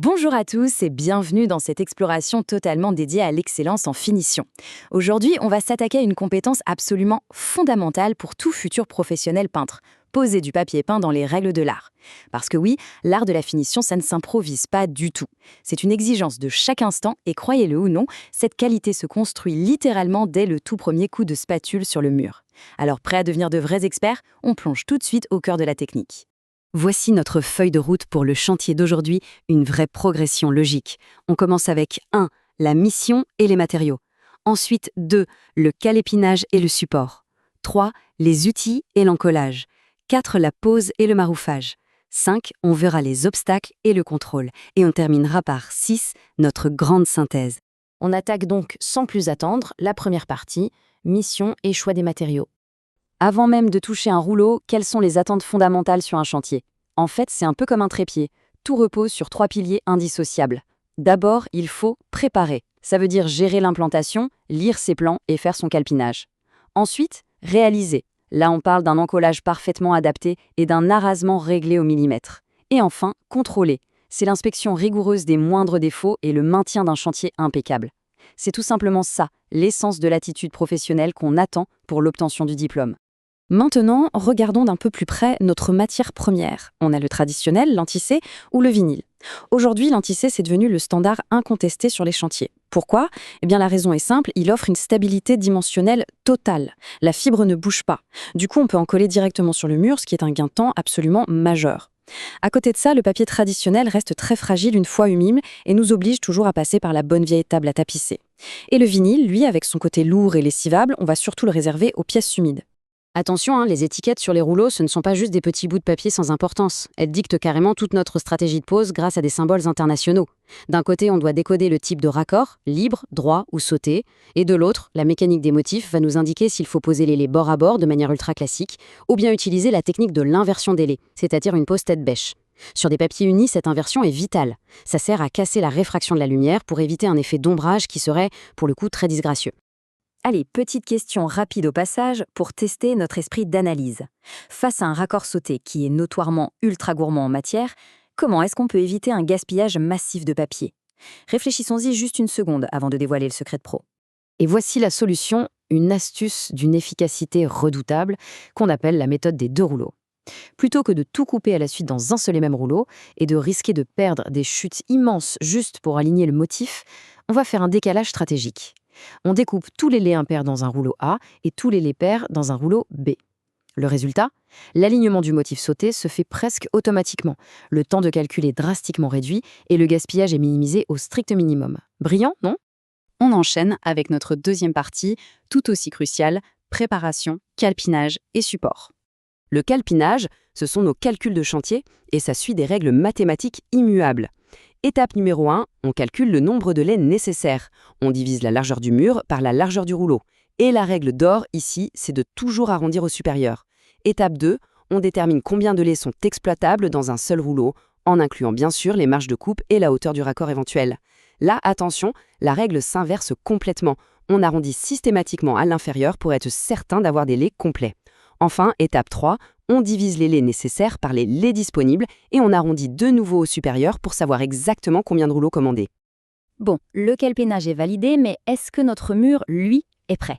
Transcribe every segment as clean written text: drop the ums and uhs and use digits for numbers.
Bonjour à tous et bienvenue dans cette exploration totalement dédiée à l'excellence en finition. Aujourd'hui, on va s'attaquer à une compétence absolument fondamentale pour tout futur professionnel peintre, poser du papier peint dans les règles de l'art. Parce que oui, l'art de la finition, ça ne s'improvise pas du tout. C'est une exigence de chaque instant et croyez-le ou non, cette qualité se construit littéralement dès le tout premier coup de spatule sur le mur. Alors prêt à devenir de vrais experts, on plonge tout de suite au cœur de la technique. Voici notre feuille de route pour le chantier d'aujourd'hui, une vraie progression logique. On commence avec 1. La mission et les matériaux. Ensuite 2. Le calépinage et le support. 3. Les outils et l'encollage. 4. La pose et le maroufage. 5. On verra les obstacles et le contrôle. Et on terminera par 6. Notre grande synthèse. On attaque donc sans plus attendre la première partie, mission et choix des matériaux. Avant même de toucher un rouleau, quelles sont les attentes fondamentales sur un chantier? En fait, c'est un peu comme un trépied. Tout repose sur 3 piliers indissociables. D'abord, il faut préparer. Ça veut dire gérer l'implantation, lire ses plans et faire son calpinage. Ensuite, réaliser. Là, on parle d'un encollage parfaitement adapté et d'un arasement réglé au millimètre. Et enfin, contrôler. C'est l'inspection rigoureuse des moindres défauts et le maintien d'un chantier impeccable. C'est tout simplement ça, l'essence de l'attitude professionnelle qu'on attend pour l'obtention du diplôme. Maintenant, regardons d'un peu plus près notre matière première. On a le traditionnel, l'anticé ou le vinyle. Aujourd'hui, l'anticé, c'est devenu le standard incontesté sur les chantiers. Pourquoi? Eh bien, la raison est simple, il offre une stabilité dimensionnelle totale. La fibre ne bouge pas. Du coup, on peut en coller directement sur le mur, ce qui est un gain de temps absolument majeur. À côté de ça, le papier traditionnel reste très fragile une fois humide et nous oblige toujours à passer par la bonne vieille table à tapisser. Et le vinyle, lui, avec son côté lourd et lessivable, on va surtout le réserver aux pièces humides. Attention, les étiquettes sur les rouleaux, ce ne sont pas juste des petits bouts de papier sans importance. Elles dictent carrément toute notre stratégie de pose grâce à des symboles internationaux. D'un côté, on doit décoder le type de raccord, libre, droit ou sauté, et de l'autre, la mécanique des motifs va nous indiquer s'il faut poser les laits bord à bord de manière ultra classique, ou bien utiliser la technique de l'inversion des laits, c'est-à-dire une pose tête bêche. Sur des papiers unis, cette inversion est vitale. Ça sert à casser la réfraction de la lumière pour éviter un effet d'ombrage qui serait, pour le coup, très disgracieux. Allez, petite question rapide au passage pour tester notre esprit d'analyse. Face à un raccord sauté qui est notoirement ultra gourmand en matière, comment est-ce qu'on peut éviter un gaspillage massif de papier? Réfléchissons-y juste une seconde avant de dévoiler le secret de pro. Et voici la solution, une astuce d'une efficacité redoutable qu'on appelle la méthode des 2 rouleaux. Plutôt que de tout couper à la suite dans un seul et même rouleau et de risquer de perdre des chutes immenses juste pour aligner le motif, on va faire un décalage stratégique. On découpe tous les laits impairs dans un rouleau A et tous les laits pairs dans un rouleau B. Le résultat? L'alignement du motif sauté se fait presque automatiquement. Le temps de calcul est drastiquement réduit et le gaspillage est minimisé au strict minimum. Brillant, non? On enchaîne avec notre deuxième partie, tout aussi cruciale, préparation, calpinage et support. Le calpinage, ce sont nos calculs de chantier et ça suit des règles mathématiques immuables. Étape numéro 1, on calcule le nombre de laits nécessaires. On divise la largeur du mur par la largeur du rouleau. Et la règle d'or, ici, c'est de toujours arrondir au supérieur. Étape 2, on détermine combien de laits sont exploitables dans un seul rouleau, en incluant bien sûr les marges de coupe et la hauteur du raccord éventuel. Là, attention, la règle s'inverse complètement. On arrondit systématiquement à l'inférieur pour être certain d'avoir des laits complets. Enfin, étape 3, on divise les laits nécessaires par les laits disponibles et on arrondit de nouveau au supérieur pour savoir exactement combien de rouleaux commander. Bon, le calpinage est validé, mais est-ce que notre mur, lui, est prêt?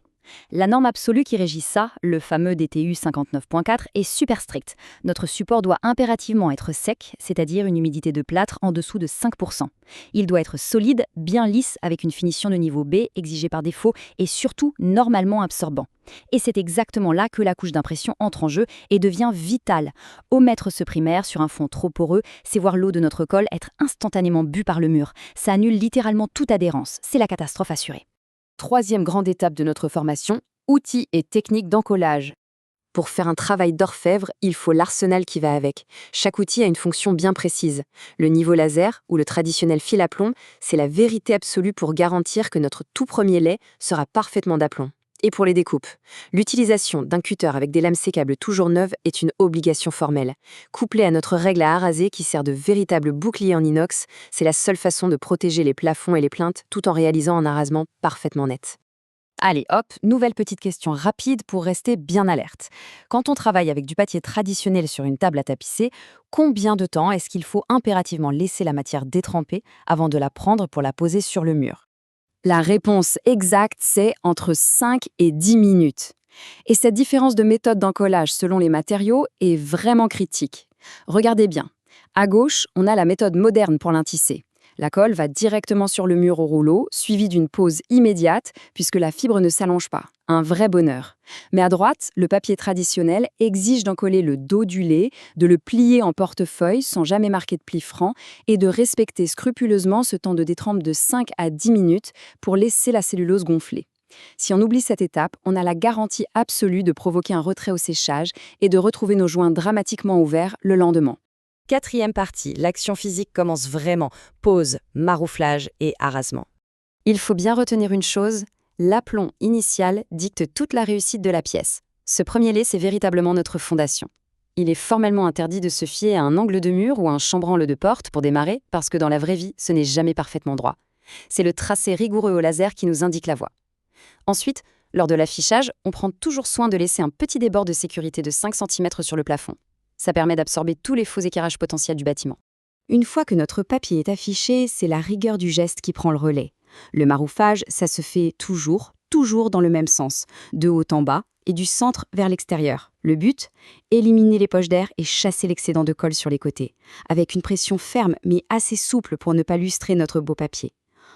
La norme absolue qui régit ça, le fameux DTU 59.4, est super stricte. Notre support doit impérativement être sec, c'est-à-dire une humidité de plâtre en dessous de 5%. Il doit être solide, bien lisse, avec une finition de niveau B exigée par défaut et surtout normalement absorbant. Et c'est exactement là que la couche d'impression entre en jeu et devient vitale. Omettre ce primaire sur un fond trop poreux, c'est voir l'eau de notre colle être instantanément bue par le mur. Ça annule littéralement toute adhérence. C'est la catastrophe assurée. Troisième grande étape de notre formation, outils et techniques d'encollage. Pour faire un travail d'orfèvre, il faut l'arsenal qui va avec. Chaque outil a une fonction bien précise. Le niveau laser, ou le traditionnel fil à plomb, c'est la vérité absolue pour garantir que notre tout premier lait sera parfaitement d'aplomb. Et pour les découpes, l'utilisation d'un cutter avec des lames sécables toujours neuves est une obligation formelle. Couplée à notre règle à araser qui sert de véritable bouclier en inox, c'est la seule façon de protéger les plafonds et les plinthes tout en réalisant un arasement parfaitement net. Allez, hop, nouvelle petite question rapide pour rester bien alerte. Quand on travaille avec du papier traditionnel sur une table à tapisser, combien de temps est-ce qu'il faut impérativement laisser la matière détremper avant de la prendre pour la poser sur le mur? La réponse exacte, c'est entre 5 et 10 minutes. Et cette différence de méthode d'encollage selon les matériaux est vraiment critique. Regardez bien. À gauche, on a la méthode moderne pour l'intisser. La colle va directement sur le mur au rouleau, suivie d'une pose immédiate, puisque la fibre ne s'allonge pas. Un vrai bonheur. Mais à droite, le papier traditionnel exige d'encoller le dos du lait, de le plier en portefeuille sans jamais marquer de pli franc et de respecter scrupuleusement ce temps de détrempe de 5 à 10 minutes pour laisser la cellulose gonfler. Si on oublie cette étape, on a la garantie absolue de provoquer un retrait au séchage et de retrouver nos joints dramatiquement ouverts le lendemain. Quatrième partie, l'action physique commence vraiment. Pose, marouflage et arasement. Il faut bien retenir une chose, l'aplomb initial dicte toute la réussite de la pièce. Ce premier lait, c'est véritablement notre fondation. Il est formellement interdit de se fier à un angle de mur ou à un chambranle de porte pour démarrer, parce que dans la vraie vie, ce n'est jamais parfaitement droit. C'est le tracé rigoureux au laser qui nous indique la voie. Ensuite, lors de l'affichage, on prend toujours soin de laisser un petit débord de sécurité de 5 cm sur le plafond. Ça permet d'absorber tous les faux éclairages potentiels du bâtiment. Une fois que notre papier est affiché, c'est la rigueur du geste qui prend le relais. Le maroufage, ça se fait toujours dans le même sens, de haut en bas et du centre vers l'extérieur. Le but, éliminer les poches d'air et chasser l'excédent de colle sur les côtés, avec une pression ferme mais assez souple pour ne pas lustrer notre beau papier.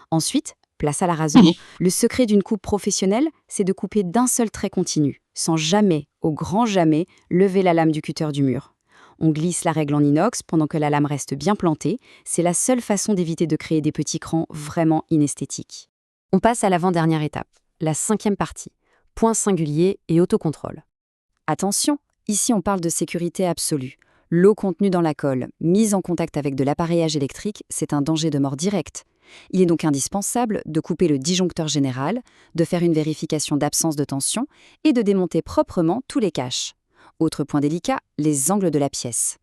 Ensuite, place à l'arasement. Le secret d'une coupe professionnelle, c'est de couper d'un seul trait continu, sans jamais, au grand jamais, lever la lame du cutter du mur. On glisse la règle en inox pendant que la lame reste bien plantée. C'est la seule façon d'éviter de créer des petits crans vraiment inesthétiques. On passe à l'avant-dernière étape, la 5e partie, point singulier et autocontrôle. Attention, ici on parle de sécurité absolue. L'eau contenue dans la colle, mise en contact avec de l'appareillage électrique, c'est un danger de mort direct. Il est donc indispensable de couper le disjoncteur général, de faire une vérification d'absence de tension et de démonter proprement tous les caches. Autre point délicat, les angles de la pièce.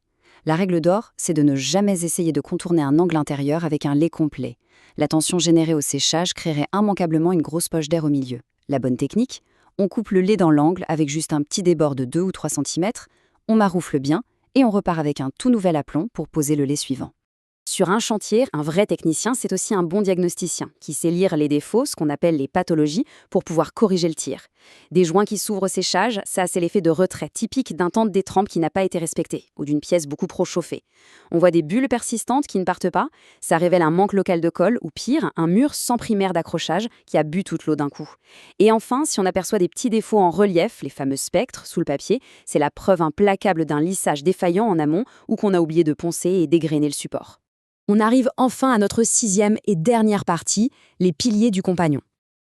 La règle d'or, c'est de ne jamais essayer de contourner un angle intérieur avec un lait complet. La tension générée au séchage créerait immanquablement une grosse poche d'air au milieu. La bonne technique, on coupe le lait dans l'angle avec juste un petit débord de 2 ou 3 cm, on maroufle bien et on repart avec un tout nouvel aplomb pour poser le lait suivant. Sur un chantier, un vrai technicien, c'est aussi un bon diagnosticien qui sait lire les défauts, ce qu'on appelle les pathologies, pour pouvoir corriger le tir. Des joints qui s'ouvrent au séchage, ça c'est l'effet de retrait typique d'un temps de détrempe qui n'a pas été respecté, ou d'une pièce beaucoup trop chauffée. On voit des bulles persistantes qui ne partent pas, ça révèle un manque local de colle, ou pire, un mur sans primaire d'accrochage qui a bu toute l'eau d'un coup. Et enfin, si on aperçoit des petits défauts en relief, les fameux spectres, sous le papier, c'est la preuve implacable d'un lissage défaillant en amont ou qu'on a oublié de poncer et dégrainer le support. On arrive enfin à notre 6e et dernière partie, les piliers du compagnon.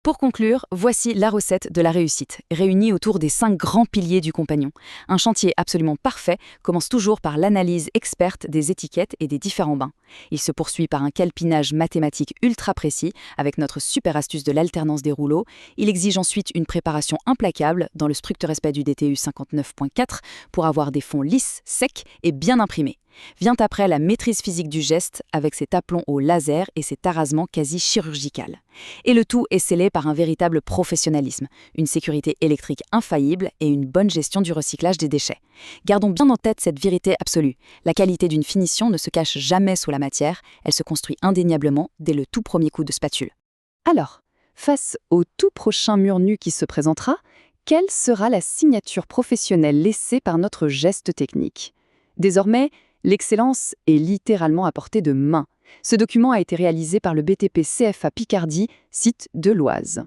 Pour conclure, voici la recette de la réussite, réunie autour des 5 grands piliers du compagnon. Un chantier absolument parfait commence toujours par l'analyse experte des étiquettes et des différents bains. Il se poursuit par un calpinage mathématique ultra précis, avec notre super astuce de l'alternance des rouleaux. Il exige ensuite une préparation implacable, dans le strict respect du DTU 59.4, pour avoir des fonds lisses, secs et bien imprimés. Vient après la maîtrise physique du geste avec ses tapelons au laser et ses tarasements quasi chirurgical. Et le tout est scellé par un véritable professionnalisme, une sécurité électrique infaillible et une bonne gestion du recyclage des déchets. Gardons bien en tête cette vérité absolue. La qualité d'une finition ne se cache jamais sous la matière, elle se construit indéniablement dès le tout premier coup de spatule. Alors, face au tout prochain mur nu qui se présentera, quelle sera la signature professionnelle laissée par notre geste technique ? Désormais, l'excellence est littéralement à portée de main. Ce document a été réalisé par le BTP CFA Picardie, site de l'Oise.